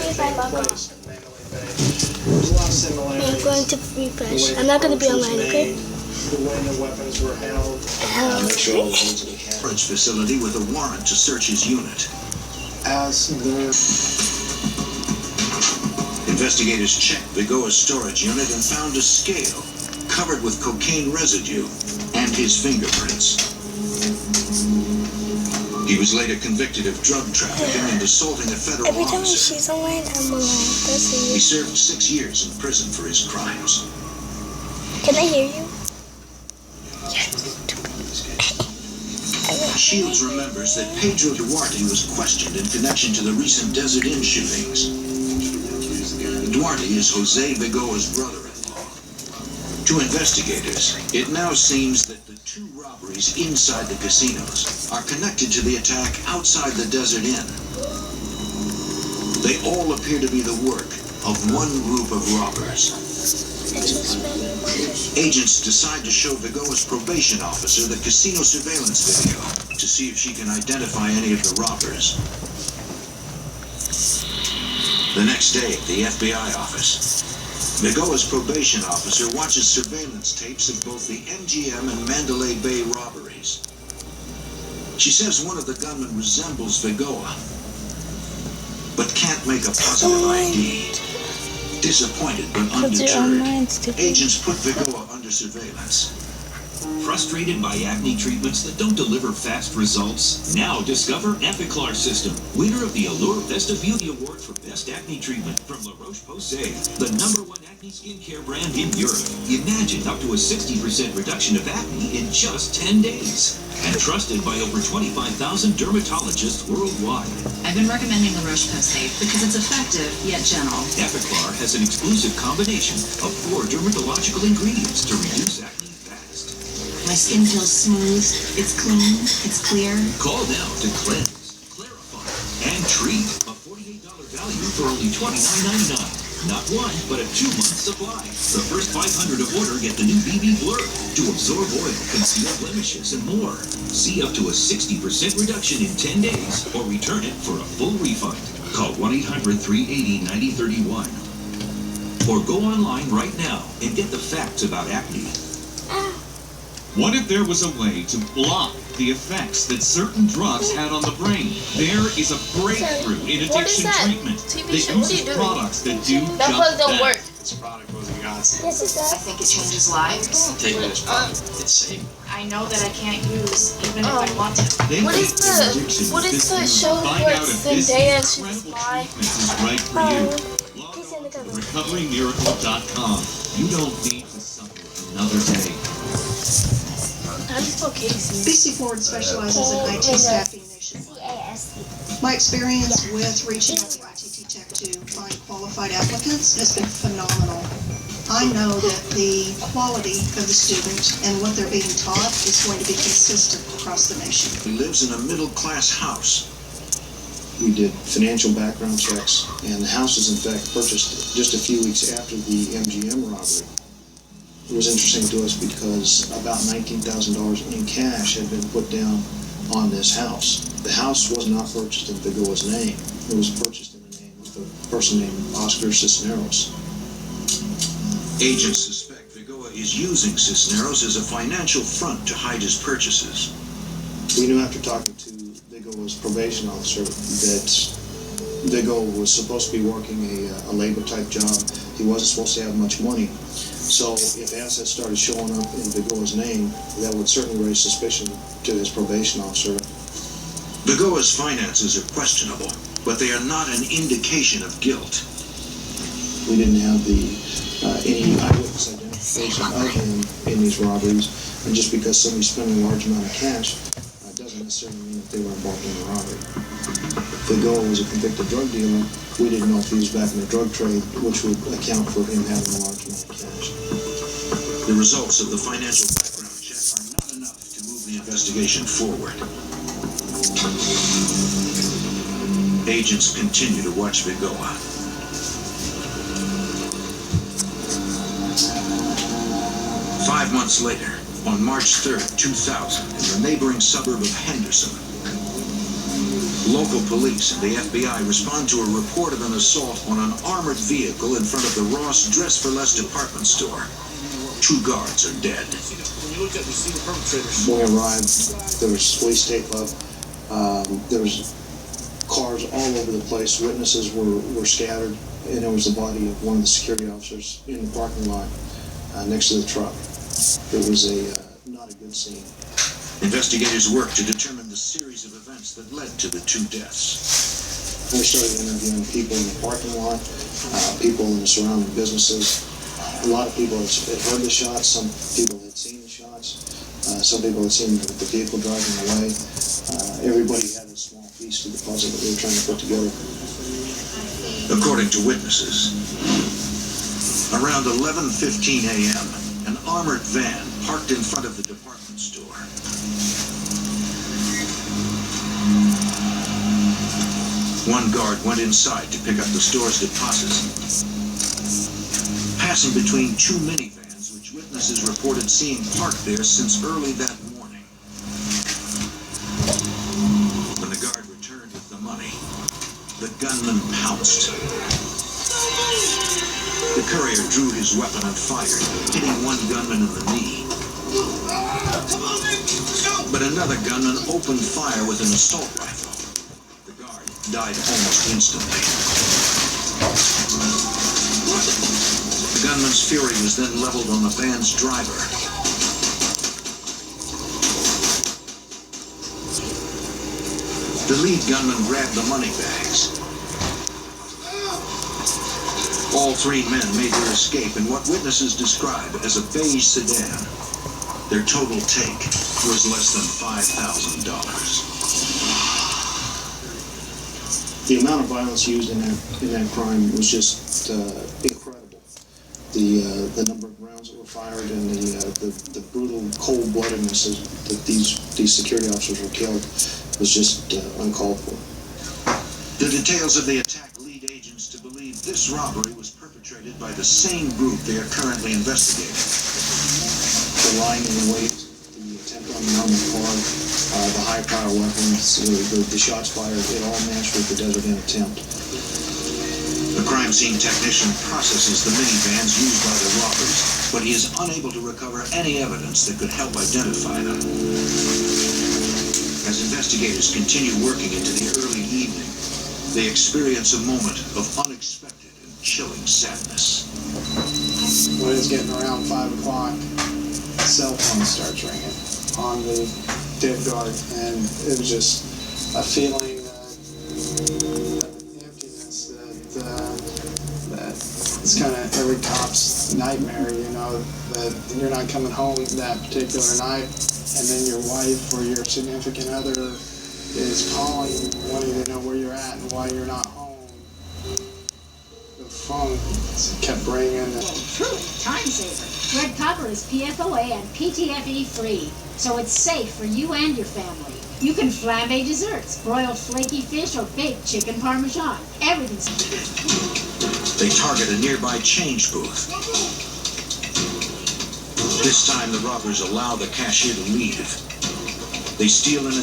I'm going to refresh. I'm not going to be online, okay? The way the weapons were held. Make sure all the things that we can. Storage facility with a warrant to search his unit. As the Investigators checked Vigoa's storage unit and found a scale covered with cocaine residue and his fingerprints. He was later convicted of drug trafficking and assaulting a federal Every time officer. she's online, I'm online. That's He it. served 6 years in prison for his crimes. Can I hear you? Shields remembers that Pedro Duarte was questioned in connection to the recent Desert Inn shootings. Duarte is Jose Vigoa's brother-in-law. To investigators, it now seems that the 2 robberies inside the casinos are connected to the attack outside the Desert Inn. They all appear to be the work of one group of robbers. Agents decide to show Vigoa's probation officer the casino surveillance video to see if she can identify any of the robbers. The next day at the FBI office, Vigoa's probation officer watches surveillance tapes of both the MGM and Mandalay Bay robberies. She says one of the gunmen resembles Vigoa, but can't make a positive ID. Disappointed but undeterred, agents put Vigoa under surveillance. Frustrated by acne treatments that don't deliver fast results? Now discover Epiclar System, winner of the Allure Best of Beauty Award for Best Acne Treatment from La Roche-Posay, the #1 acne skincare brand in Europe. Imagine up to a 60% reduction of acne in just 10 days. And trusted by over 25,000 dermatologists worldwide. I've been recommending La Roche-Posay because it's effective yet gentle. Epiclar has an exclusive combination of 4 dermatological ingredients to reduce acne fast. My skin feels smooth, it's clean, it's clear. Call now to cleanse, clarify, and treat. A $48 value for only $29.99. Not 1, but a 2-month supply. The first 500 of order get the new BB Blur to absorb oil, conceal blemishes, and more. See up to a 60% reduction in 10 days or return it for a full refund. Call 1-800-380-9031 or go online right now and get the facts about acne. What if there was a way to block the effects that certain drugs had on the brain? There is a breakthrough in addiction treatment that uses products that do just that. This product was a godsend. Yes, it I does. think it changes lives. Taking this product, it's safe. I know that I can't use even if I want to. They What is make the- addiction what is this the new. show Find where out if Zendaya this shoots incredible fly? treatment is right for you. Log He's in on the to cover. recoverymiracle.com. You don't need to suffer another day. How do you spell Casey? BC Ford specializes in IT staffing nationwide. CASC. My experience with reaching out to ITT Tech to find qualified applicants has been phenomenal. I know that the quality of the student and what they're being taught is going to be consistent across the nation. He lives in a middle-class house. We did financial background checks, and the house was in fact purchased just a few weeks after the MGM robbery. It was interesting to us because about $19,000 in cash had been put down on this house. The house was not purchased in Vigoa's name. It was purchased in the name of a person named Oscar Cisneros. Agents suspect Vigoa is using Cisneros as a financial front to hide his purchases. We knew after talking to Vigoa's probation officer that Vigoa was supposed to be working a labor-type job. He wasn't supposed to have much money. So if assets started showing up in Vigoa's name, that would certainly raise suspicion to his probation officer. Vigoa's finances are questionable, but they are not an indication of guilt. We didn't have any eyewitness identification of him in these robberies, and just because somebody's spending a large amount of cash doesn't necessarily mean that they were involved in the robbery. Vigoa was a convicted drug dealer. We didn't know if he was back in the drug trade, which would account for him having a large amount of cash. The results of the financial background check are not enough to move the investigation forward. Agents continue to watch Vigoa. Five months later, on March 3rd, 2000, in the neighboring suburb of Henderson, Local police and the FBI respond to a report of an assault on an armored vehicle in front of the Ross Dress for Less department store. 2 guards are dead. When we arrived, there was police tape up. There was cars all over the place. Witnesses were scattered, and there was the body of one of the security officers in the parking lot next to the truck. It was not a good scene. Investigators work to determine the series of events that led to the 2 deaths. We started interviewing people in the parking lot, people in the surrounding businesses. A lot of people had heard the shots. Some people had seen the shots. Some people had seen the vehicle driving away. Everybody had a small piece to the puzzle that we were trying to put together. According to witnesses, around 11:15 a.m., an armored van parked in front of the department store. One guard went inside to pick up the store's deposits, passing between 2 minivans, which witnesses reported seeing parked there since early that morning. When the guard returned with the money, the gunman pounced. The courier drew his weapon and fired, hitting one gunman in the knee. But another gunman opened fire with an assault rifle. The guard died almost instantly. The gunman's fury was then leveled on the van's driver. The lead gunman grabbed the money bags. All 3 men made their escape in what witnesses describe as a beige sedan. Their total take was less than $5,000. The amount of violence used in that crime was just incredible. The number of rounds that were fired and the brutal cold-bloodedness that these security officers were killed was just uncalled for. The details of the attack lead agents to believe this robbery was perpetrated by the same group they are currently investigating. The lying in wait, the attempt on the armored car, the high-power weapons, the shots fired, it all matched with the Desert Inn attempt. The crime scene technician processes the minivans used by the robbers, but he is unable to recover any evidence that could help identify them. As investigators continue working into the early evening, they experience a moment of unexpected and chilling sadness. When it's getting around 5 o'clock, the cell phone starts ringing on the dead guard, and it was just a feeling of emptiness that it's kind of every cop's nightmare, you know, that you're not coming home that particular night, and then your wife or your significant other is calling, wanting to know where you're at and why you're not home. The phone kept ringing. Truly, time saver. Red Copper is PFOA and PTFE free, so it's safe for you and your family. You can flambe desserts, broiled flaky fish, or baked chicken parmesan. Everything's... They target a nearby change booth. This time the robbers allow the cashier to leave. They steal an